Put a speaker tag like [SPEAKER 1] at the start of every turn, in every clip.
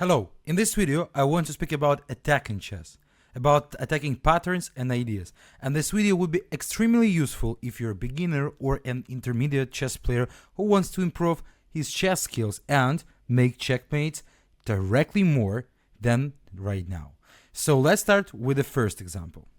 [SPEAKER 1] Hello, in this video I want to speak about attacking chess, about attacking patterns and ideas, and this video would be extremely useful if you're a beginner or an intermediate chess player who wants to improve his chess skills and make checkmates directly more than right now. So let's start with the first example.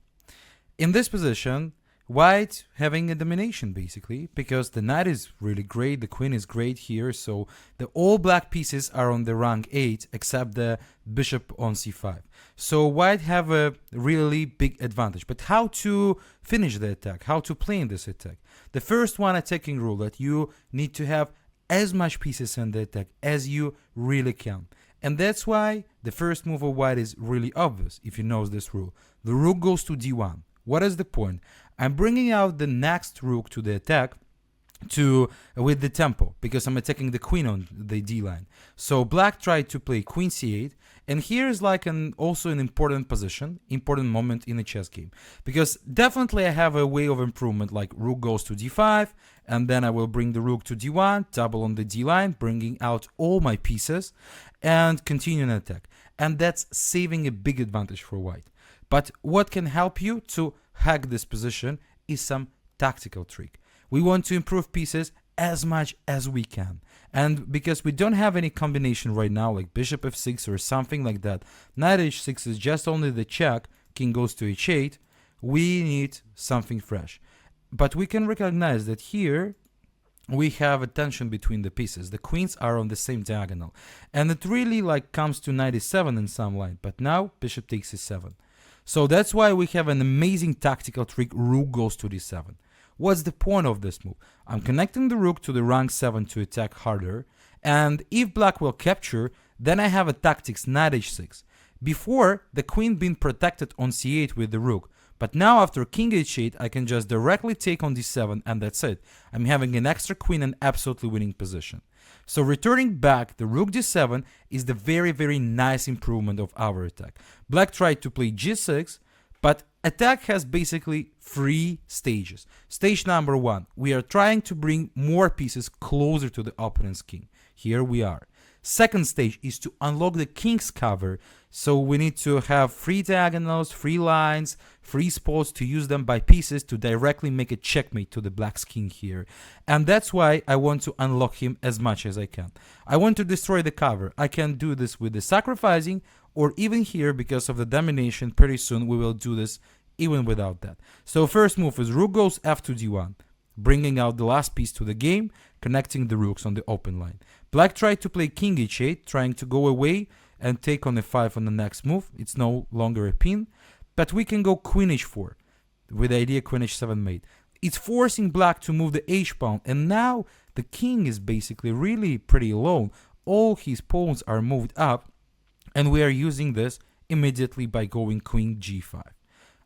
[SPEAKER 1] In this position, white having a domination basically, because the knight is really great, the queen is great here, so the all black pieces are on the rank 8 except the bishop on c5. So white have a really big advantage. But how to finish the attack, how to play in this attack? The first one attacking rule that you need to have as much pieces in the attack as you really can. And that's why the first move of white is really obvious if you know this rule. The rook goes to d1. What is the point? I'm bringing out the next rook to the attack with the tempo because I'm attacking the queen on the d line. So black tried to play queen c8, and here is like also an important position, important moment in a chess game, because definitely I have a way of improvement, like rook goes to d5, and then I will bring the rook to d1, double on the d line, bringing out all my pieces and continue an attack, and that's saving a big advantage for white. But what can help you to hack this position is some tactical trick. We want to improve pieces as much as we can. And because we don't have any combination right now, like bishop f6 or something like that, knight h6 is just only the check, king goes to h8, we need something fresh. But we can recognize that here we have a tension between the pieces. The queens are on the same diagonal. And it really like comes to knight e7 in some line. But now bishop takes e7. So that's why we have an amazing tactical trick, rook goes to d7. What's the point of this move? I'm connecting the rook to the rank 7 to attack harder, and if black will capture, then I have a tactics knight h6. Before, the queen been protected on c8 with the rook, but now after king h8 I can just directly take on d7 and that's it. I'm having an extra queen and absolutely winning position. So returning back, the rook d7 is the very nice improvement of our attack. Black tried to play g6, but attack has basically 3 stages. Stage number 1, we are trying to bring more pieces closer to the opponent's king. Here we are. Second stage is to unlock the king's cover, so we need to have 3 diagonals, 3 lines, 3 spots to use them by pieces to directly make a checkmate to the black's king here. And that's why I want to unlock him as much as I can. I want to destroy the cover. I can do this with the sacrificing, or even here, because of the domination, pretty soon we will do this even without that. So first move is rook goes f to d1, bringing out the last piece to the game, connecting the rooks on the open line. Black tried to play king h8, trying to go away and take on f5 on the next move. It's no longer a pin, but we can go queen h4 with the idea queen h7 mate. It's forcing black to move the h-pawn, and now the king is basically really pretty alone. All his pawns are moved up, and we are using this immediately by going queen g5.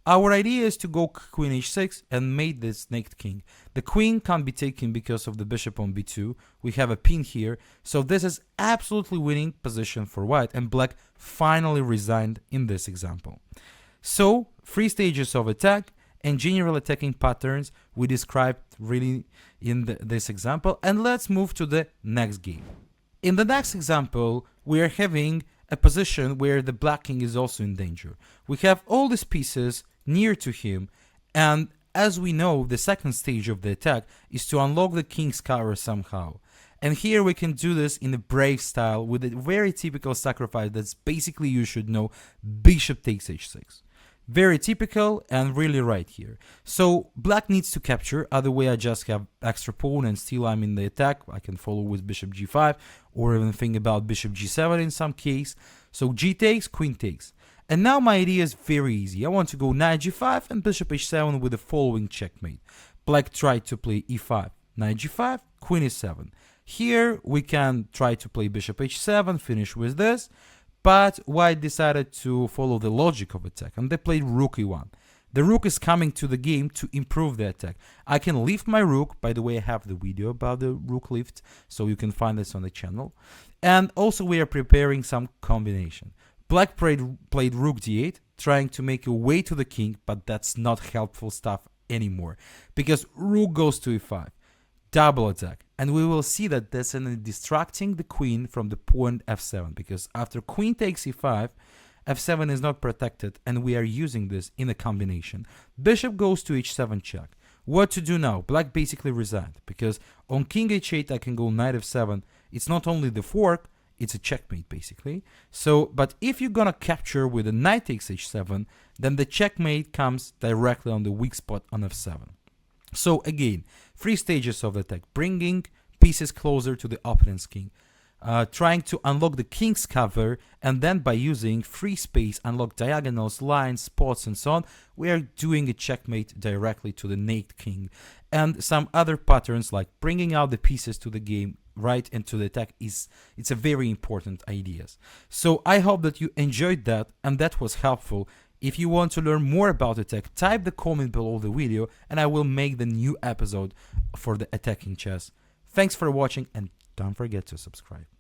[SPEAKER 1] Our idea is to go queen h6 and mate this naked king. The queen can't be taken because of the bishop on b2. We have a pin here, so this is absolutely winning position for white, and black finally resigned in this example. So 3 stages of attack and general attacking patterns we described really in this example, and let's move to the next game. In the next example, we are having a position where the black king is also in danger. We have all these pieces near to him, and as we know, the second stage of the attack is to unlock the king's cover somehow. And here we can do this in a brave style with a very typical sacrifice that's basically, you should know, bishop takes h6. Very typical and really right here. So black needs to capture, other way I just have extra pawn and still I'm in the attack. I can follow with bishop g5 or even think about bishop g7 in some case. So g takes, queen takes. And now my idea is very easy. I want to go knight g5 and bishop h7 with the following checkmate. Black tried to play e5, knight g5, queen e7. Here we can try to play bishop h7, finish with this, but white decided to follow the logic of attack and they played rook e1. The rook is coming to the game to improve the attack. I can lift my rook. By the way, I have the video about the rook lift, so you can find this on the channel. And also we are preparing some combination. Black played rook d8, trying to make a way to the king, but that's not helpful stuff anymore, because rook goes to e5. double attack. And we will see that that's in distracting the queen from the pawn f7, because after queen takes e5, f7 is not protected, and we are using this in a combination. Bishop goes to h7 check. What to do now? Black basically resigned, because on king h8 I can go knight f7. It's not only the fork, it's a checkmate basically. So, but if you're gonna capture with a knight takes h7, then the checkmate comes directly on the weak spot on f7. So again, 3 stages of the attack: bringing pieces closer to the opponent's king, trying to unlock the king's cover, and then by using free space, unlock diagonals, lines, spots, and so on, we are doing a checkmate directly to the naked king. And some other patterns like bringing out the pieces to the game right into the attack it's a very important ideas. So I hope that you enjoyed that and that was helpful. If you want to learn more about attack, type the comment below the video and I will make the new episode for the attacking chess. Thanks for watching and don't forget to subscribe.